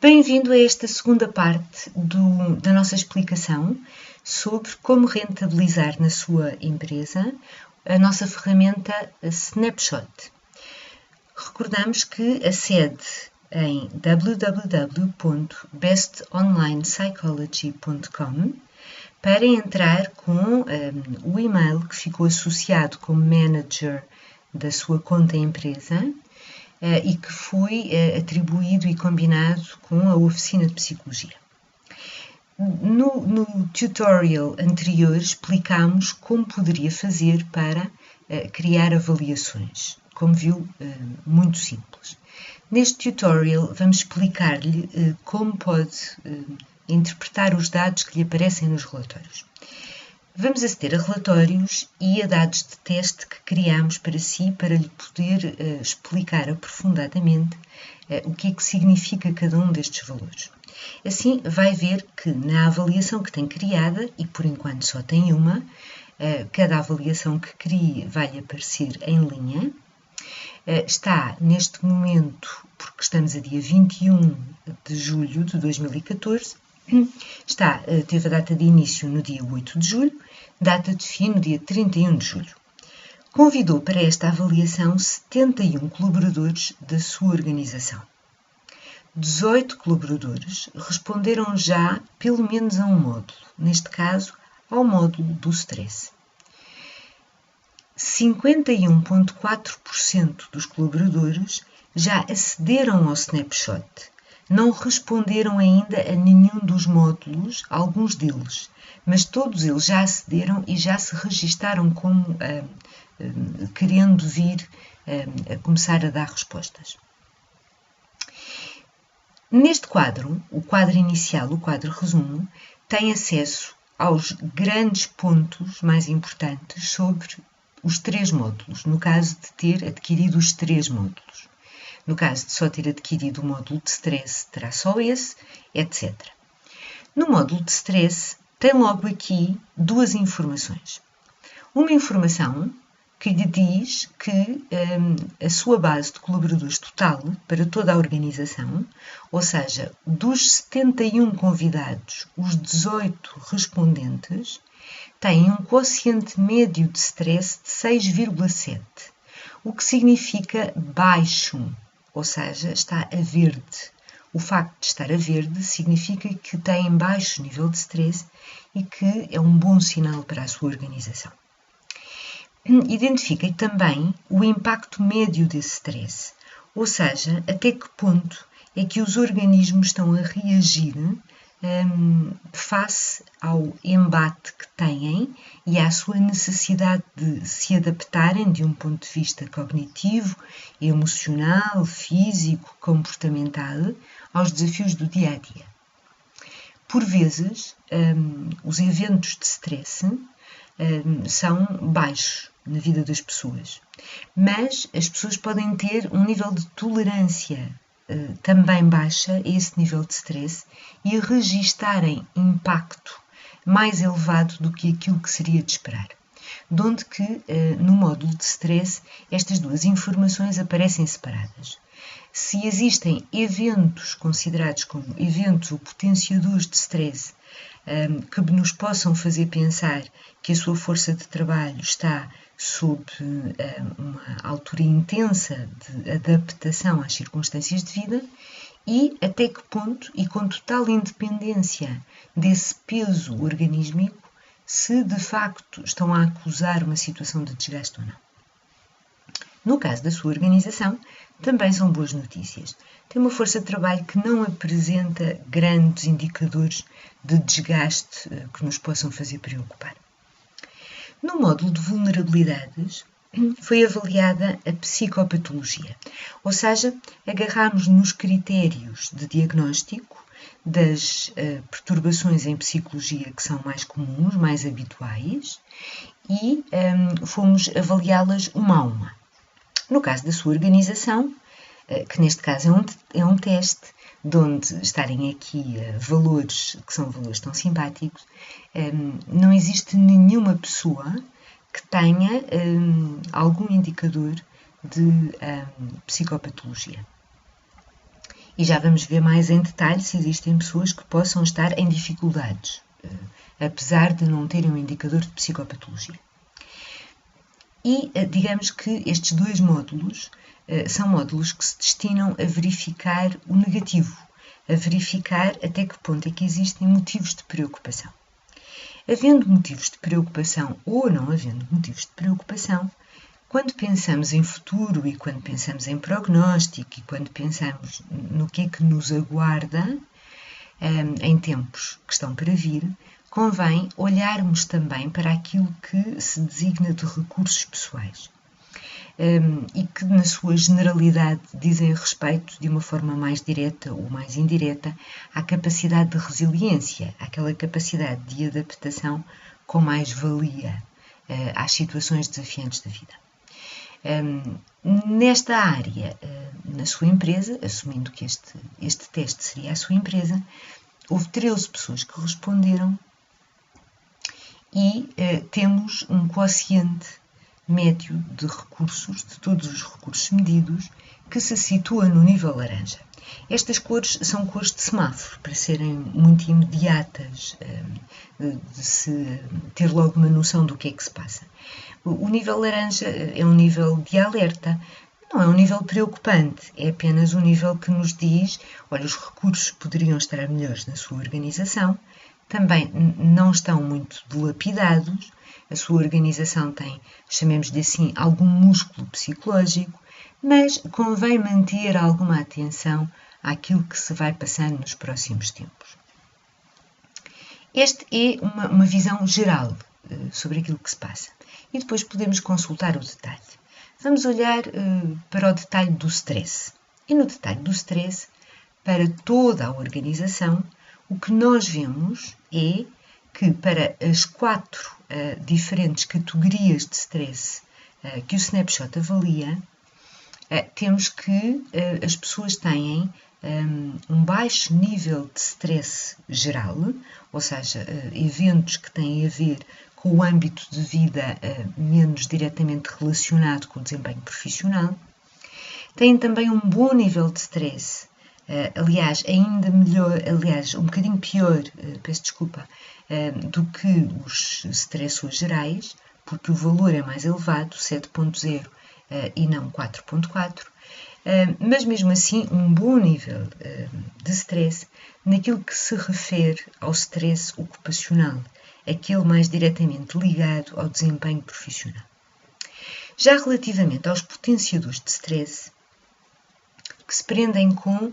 Bem-vindo a esta segunda parte da nossa explicação sobre como rentabilizar na sua empresa a nossa ferramenta Snapshot. Recordamos que acede em www.bestonlinepsychology.com para entrar com o e-mail que ficou associado como manager da sua conta empresa e que foi atribuído e combinado com a oficina de psicologia. No tutorial anterior explicámos como poderia fazer para criar avaliações. Como viu, muito simples. Neste tutorial vamos explicar-lhe como pode interpretar os dados que lhe aparecem nos relatórios. Vamos aceder a relatórios e a dados de teste que criamos para si, para lhe poder explicar aprofundadamente o que é que significa cada um destes valores. Assim, vai ver que na avaliação que tem criada, e por enquanto só tem uma, cada avaliação que crie vai-lhe aparecer em linha. Está neste momento, porque estamos a dia 21 de julho de 2014, teve a data de início no dia 8 de julho, data de fim no dia 31 de julho. Convidou para esta avaliação 71 colaboradores da sua organização. 18 colaboradores responderam já pelo menos a um módulo, neste caso ao módulo do stress. 51,4% dos colaboradores já acederam ao Snapshot. Não responderam ainda a nenhum dos módulos, alguns deles, mas todos eles já acederam e já se registaram como querendo vir a começar a dar respostas. Neste quadro, o quadro inicial, o quadro resumo, tem acesso aos grandes pontos mais importantes sobre os 3 módulos, no caso de ter adquirido os 3 módulos. No caso de só ter adquirido o módulo de stress, terá só esse, etc. No módulo de stress, tem logo aqui 2 informações. Uma informação que lhe diz que a sua base de colaboradores total para toda a organização, ou seja, dos 71 convidados, os 18 respondentes, têm um quociente médio de stress de 6,7, o que significa baixo. Ou seja, está a verde. O facto de estar a verde significa que tem baixo nível de stress e que é um bom sinal para a sua organização. Identifique também o impacto médio desse stress, ou seja, até que ponto é que os organismos estão a reagir face ao embate que têm e à sua necessidade de se adaptarem de um ponto de vista cognitivo, emocional, físico, comportamental, aos desafios do dia a dia. Por vezes, os eventos de stress são baixos na vida das pessoas, mas as pessoas podem ter um nível de tolerância também baixa a esse nível de stress e a registarem impacto mais elevado do que aquilo que seria de esperar. De onde que, no módulo de stress, estas 2 informações aparecem separadas. Se existem eventos considerados como eventos ou potenciadores de stress que nos possam fazer pensar que a sua força de trabalho está sob uma altura intensa de adaptação às circunstâncias de vida e até que ponto e com total independência desse peso organísmico se de facto estão a acusar uma situação de desgaste ou não. No caso da sua organização, também são boas notícias. Tem uma força de trabalho que não apresenta grandes indicadores de desgaste que nos possam fazer preocupar. No módulo de vulnerabilidades, foi avaliada a psicopatologia, ou seja, agarramos nos critérios de diagnóstico das perturbações em psicologia que são mais comuns, mais habituais, e fomos avaliá-las uma a uma. No caso da sua organização, que neste caso é um teste, de onde estarem aqui valores que são valores tão simpáticos, não existe nenhuma pessoa que tenha algum indicador de psicopatologia. E já vamos ver mais em detalhe se existem pessoas que possam estar em dificuldades, apesar de não terem um indicador de psicopatologia. E digamos que estes dois módulos são módulos que se destinam a verificar o negativo, a verificar até que ponto é que existem motivos de preocupação. Havendo motivos de preocupação ou não havendo motivos de preocupação, quando pensamos em futuro e quando pensamos em prognóstico e quando pensamos no que é que nos aguarda em tempos que estão para vir, convém olharmos também para aquilo que se designa de recursos pessoais e que, na sua generalidade, dizem respeito, de uma forma mais direta ou mais indireta, à capacidade de resiliência, àquela capacidade de adaptação com mais valia às situações desafiantes da vida. Nesta área, na sua empresa, assumindo que este teste seria a sua empresa, houve 13 pessoas que responderam e temos um quociente médio de recursos, de todos os recursos medidos, que se situa no nível laranja. Estas cores são cores de semáforo, para serem muito imediatas, de se ter logo uma noção do que é que se passa. O nível laranja é um nível de alerta, não é um nível preocupante, é apenas um nível que nos diz, olha, os recursos poderiam estar melhores na sua organização, também não estão muito dilapidados, a sua organização tem, chamemos-lhe assim, algum músculo psicológico, mas convém manter alguma atenção àquilo que se vai passando nos próximos tempos. Esta é uma visão geral sobre aquilo que se passa. E depois podemos consultar o detalhe. Vamos olhar para o detalhe do stress. E no detalhe do stress, para toda a organização, o que nós vemos é que para as 4 diferentes categorias de stress que o snapshot avalia, temos que as pessoas têm um baixo nível de stress geral, ou seja, eventos que têm a ver com o âmbito de vida menos diretamente relacionado com o desempenho profissional. Têm também um bom nível de stress, aliás, ainda melhor, aliás, um bocadinho pior, peço desculpa, do que os stressores gerais, porque o valor é mais elevado, 7.0 e não 4.4, mas mesmo assim um bom nível de stress naquilo que se refere ao stress ocupacional, aquele mais diretamente ligado ao desempenho profissional. Já relativamente aos potenciadores de stress, que se prendem com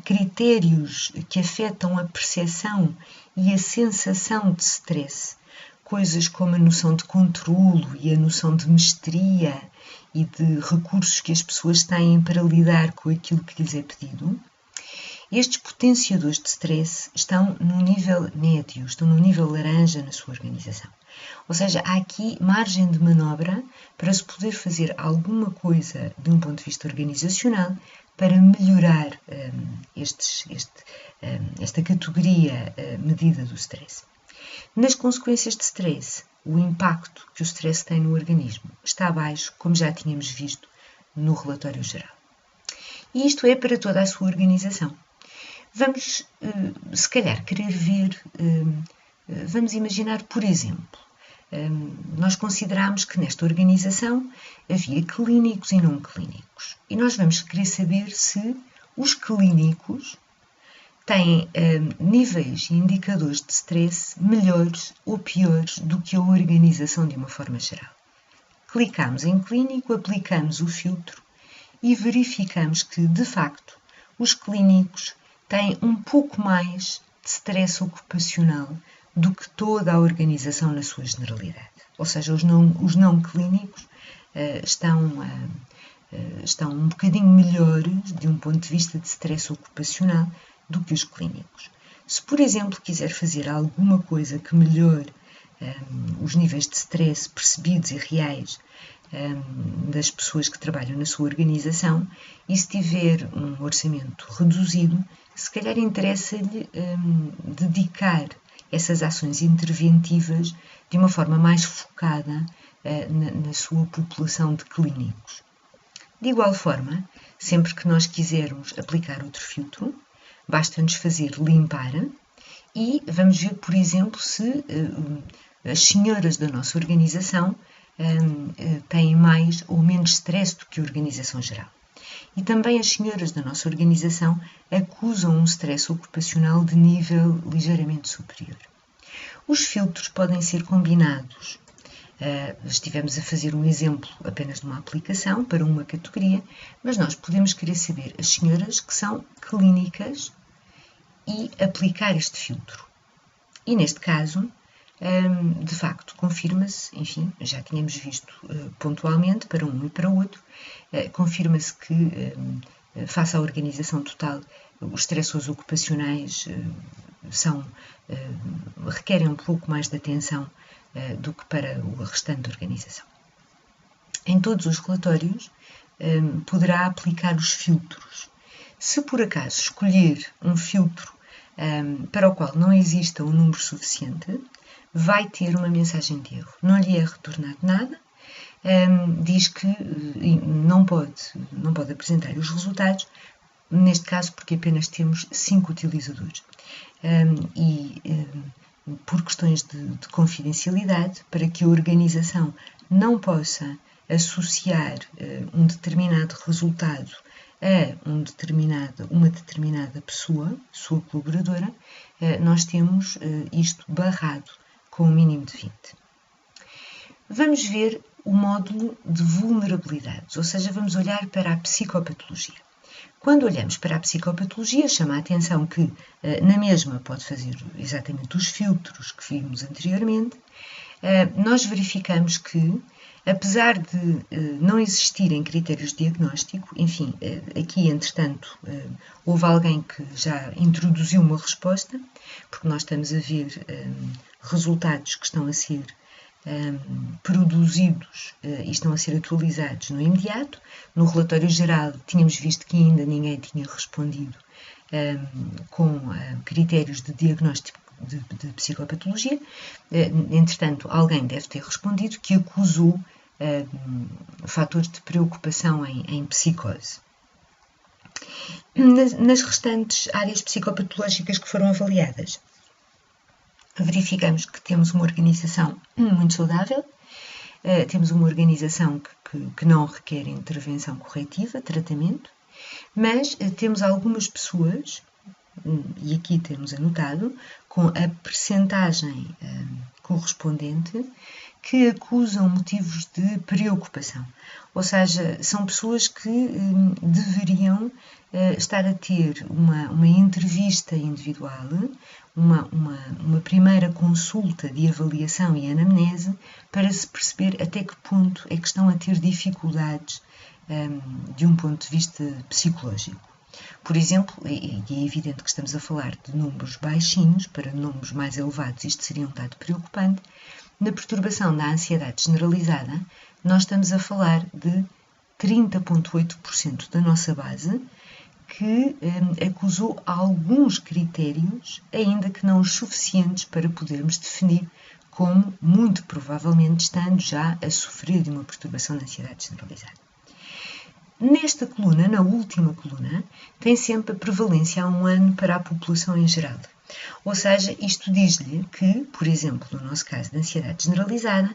critérios que afetam a percepção e a sensação de stress, coisas como a noção de controlo e a noção de mestria e de recursos que as pessoas têm para lidar com aquilo que lhes é pedido. Estes potenciadores de stress estão no nível médio, estão no nível laranja na sua organização. Ou seja, há aqui margem de manobra para se poder fazer alguma coisa de um ponto de vista organizacional para melhorar esta categoria medida do stress. Nas consequências de stress, o impacto que o stress tem no organismo está baixo, como já tínhamos visto no relatório geral. E isto é para toda a sua organização. Vamos, se calhar, querer ver, vamos imaginar, por exemplo, nós consideramos que nesta organização havia clínicos e não clínicos. E nós vamos querer saber se os clínicos têm níveis e indicadores de stress melhores ou piores do que a organização de uma forma geral. Clicamos em clínico, aplicamos o filtro e verificamos que, de facto, os clínicos têm um pouco mais de stress ocupacional do que toda a organização na sua generalidade. Ou seja, os não clínicos estão um bocadinho melhores de um ponto de vista de stress ocupacional do que os clínicos. Se, por exemplo, quiser fazer alguma coisa que melhore os níveis de stress percebidos e reais das pessoas que trabalham na sua organização, e se tiver um orçamento reduzido, se calhar interessa-lhe dedicar essas ações interventivas de uma forma mais focada na sua população de clínicos. De igual forma, sempre que nós quisermos aplicar outro filtro, basta-nos fazer limpar e vamos ver, por exemplo, se as senhoras da nossa organização têm mais ou menos stress do que a organização geral. E também as senhoras da nossa organização acusam um stress ocupacional de nível ligeiramente superior. Os filtros podem ser combinados. Estivemos a fazer um exemplo apenas de uma aplicação para uma categoria, mas nós podemos querer saber as senhoras que são clínicas e aplicar este filtro. E neste caso, de facto, confirma-se, enfim, já tínhamos visto pontualmente para um e para o outro, confirma-se que, face à organização total, os estressores ocupacionais requerem um pouco mais de atenção do que para o restante da organização. Em todos os relatórios, poderá aplicar os filtros. Se por acaso escolher um filtro para o qual não exista um número suficiente, vai ter uma mensagem de erro. Não lhe é retornado nada, diz que não pode apresentar os resultados, neste caso porque apenas temos 5 utilizadores. Por questões de confidencialidade, para que a organização não possa associar um determinado resultado a uma determinada pessoa, sua colaboradora, nós temos isto barrado com um mínimo de 20. Vamos ver o módulo de vulnerabilidades, ou seja, vamos olhar para a psicopatologia. Quando olhamos para a psicopatologia, chama a atenção que na mesma pode fazer exatamente os filtros que vimos anteriormente. Nós verificamos que, apesar de não existirem critérios de diagnóstico, enfim, aqui, entretanto, houve alguém que já introduziu uma resposta, porque nós estamos a ver resultados que estão a ser produzidos e estão a ser atualizados no imediato. No relatório geral, tínhamos visto que ainda ninguém tinha respondido com critérios de diagnóstico de psicopatologia. Entretanto, alguém deve ter respondido que acusou fatores de preocupação em psicose. Nas restantes áreas psicopatológicas que foram avaliadas, verificamos que temos uma organização muito saudável, temos uma organização que não requer intervenção corretiva, tratamento, mas temos algumas pessoas, e aqui temos anotado, com a percentagem correspondente, que acusam motivos de preocupação. Ou seja, são pessoas que deveriam estar a ter uma entrevista individual, uma primeira consulta de avaliação e anamnese para se perceber até que ponto é que estão a ter dificuldades de um ponto de vista psicológico. Por exemplo, e é evidente que estamos a falar de números baixinhos para números mais elevados, isto seria um dado preocupante. Na perturbação da ansiedade generalizada, nós estamos a falar de 30,8% da nossa base que acusou alguns critérios, ainda que não os suficientes para podermos definir como, muito provavelmente, estando já a sofrer de uma perturbação da ansiedade generalizada. Nesta coluna, na última coluna, tem sempre a prevalência há um ano para a população em geral. Ou seja, isto diz-lhe que, por exemplo, no nosso caso de ansiedade generalizada,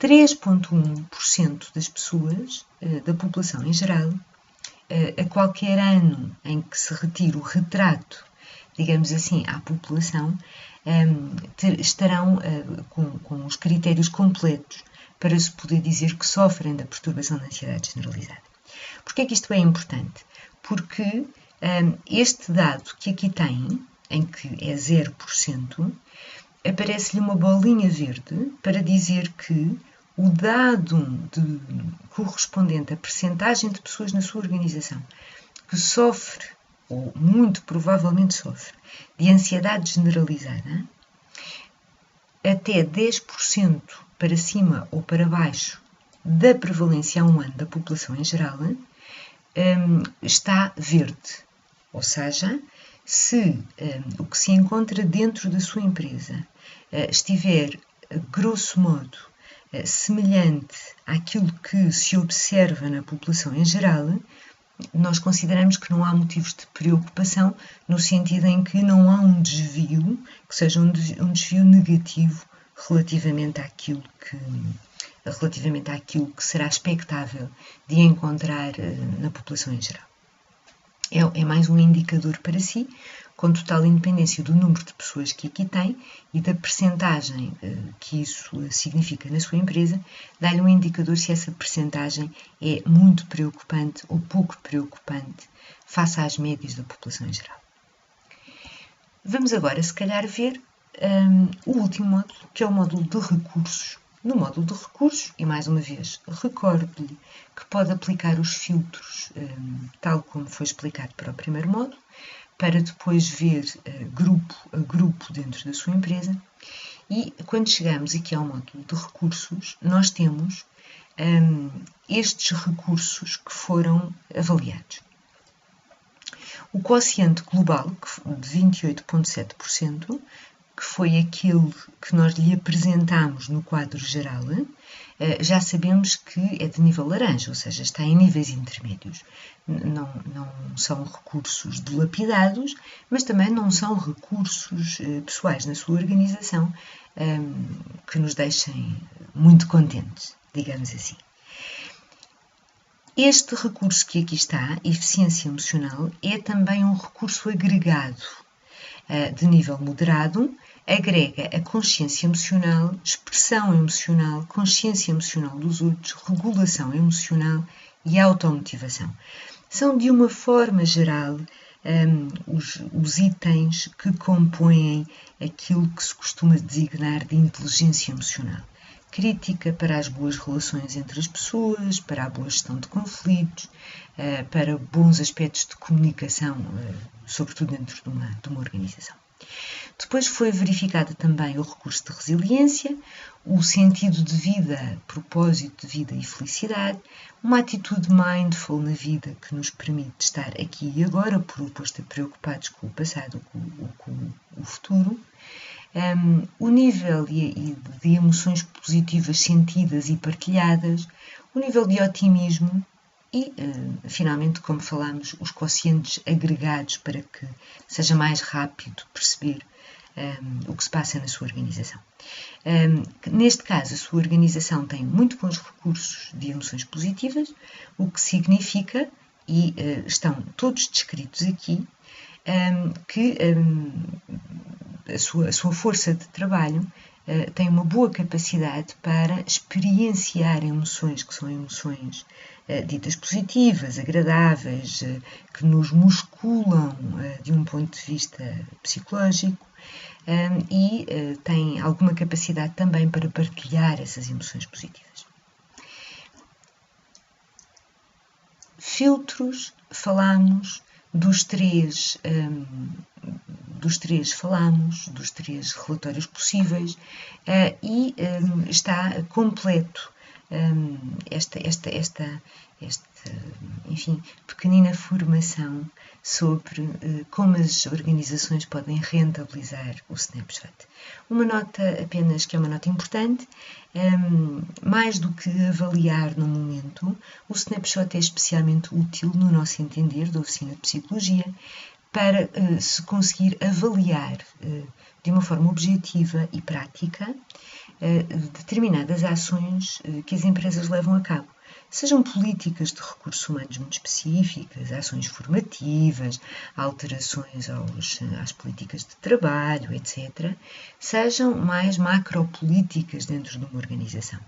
3,1% das pessoas, da população em geral, a qualquer ano em que se retire o retrato, digamos assim, à população, estarão com os critérios completos para se poder dizer que sofrem da perturbação da ansiedade generalizada. Porquê é que isto é importante? Porque este dado que aqui tem, em que é 0%, aparece-lhe uma bolinha verde para dizer que o dado correspondente à percentagem de pessoas na sua organização que sofre, ou muito provavelmente sofre, de ansiedade generalizada, até 10% para cima ou para baixo da prevalência a um ano da população em geral, está verde. Ou seja, se o que se encontra dentro da sua empresa estiver, grosso modo, semelhante àquilo que se observa na população em geral, nós consideramos que não há motivos de preocupação, no sentido em que não há um desvio, que seja um desvio negativo relativamente àquilo que será expectável de encontrar na população em geral. É mais um indicador para si, com total independência do número de pessoas que aqui tem e da percentagem que isso significa na sua empresa, dá-lhe um indicador se essa percentagem é muito preocupante ou pouco preocupante face às médias da população em geral. Vamos agora, se calhar, ver o último módulo, que é o módulo de recursos. No módulo de recursos, e mais uma vez, recordo-lhe que pode aplicar os filtros tal como foi explicado para o primeiro módulo, para depois ver grupo a grupo dentro da sua empresa. E quando chegamos aqui ao módulo de recursos, nós temos estes recursos que foram avaliados. O quociente global, de 28,7%, que foi aquele que nós lhe apresentámos no quadro geral, já sabemos que é de nível laranja, ou seja, está em níveis intermédios. Não são recursos dilapidados, mas também não são recursos pessoais na sua organização que nos deixem muito contentes, digamos assim. Este recurso que aqui está, eficiência emocional, é também um recurso agregado de nível moderado, agrega a consciência emocional, expressão emocional, consciência emocional dos outros, regulação emocional e automotivação. São, de uma forma geral, os itens que compõem aquilo que se costuma designar de inteligência emocional. Crítica para as boas relações entre as pessoas, para a boa gestão de conflitos, para bons aspectos de comunicação, sobretudo dentro de uma organização. Depois foi verificado também o recurso de resiliência, o sentido de vida, propósito de vida e felicidade, uma atitude mindful na vida que nos permite estar aqui e agora, por oposto a preocupados com o passado ou com o futuro, o nível de emoções positivas sentidas e partilhadas, o nível de otimismo e, finalmente, como falámos, os quocientes agregados para que seja mais rápido perceber o que se passa na sua organização. Neste caso, a sua organização tem muito bons recursos de emoções positivas, o que significa, e estão todos descritos aqui, que a sua força de trabalho tem uma boa capacidade para experienciar emoções que são emoções ditas positivas, agradáveis, que nos musculam de um ponto de vista psicológico e tem alguma capacidade também para partilhar essas emoções positivas. Filtros, falamos dos três relatórios possíveis e está completo esta pequenina formação sobre como as organizações podem rentabilizar o snapshot. Uma nota apenas que é uma nota importante, mais do que avaliar no momento, o snapshot é especialmente útil no nosso entender da oficina de psicologia para se conseguir avaliar de uma forma objetiva e prática determinadas ações que as empresas levam a cabo. Sejam políticas de recursos humanos muito específicas, ações formativas, alterações às políticas de trabalho, etc., sejam mais macropolíticas dentro de uma organização.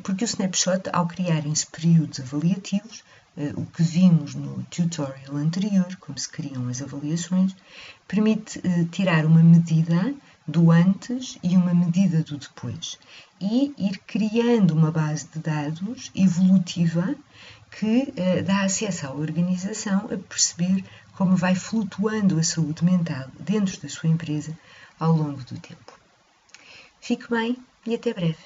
Porque o snapshot, ao criarem-se períodos avaliativos, o que vimos no tutorial anterior, como se criam as avaliações, permite tirar uma medida do antes e uma medida do depois e ir criando uma base de dados evolutiva que dá acesso à organização a perceber como vai flutuando a saúde mental dentro da sua empresa ao longo do tempo. Fique bem e até breve.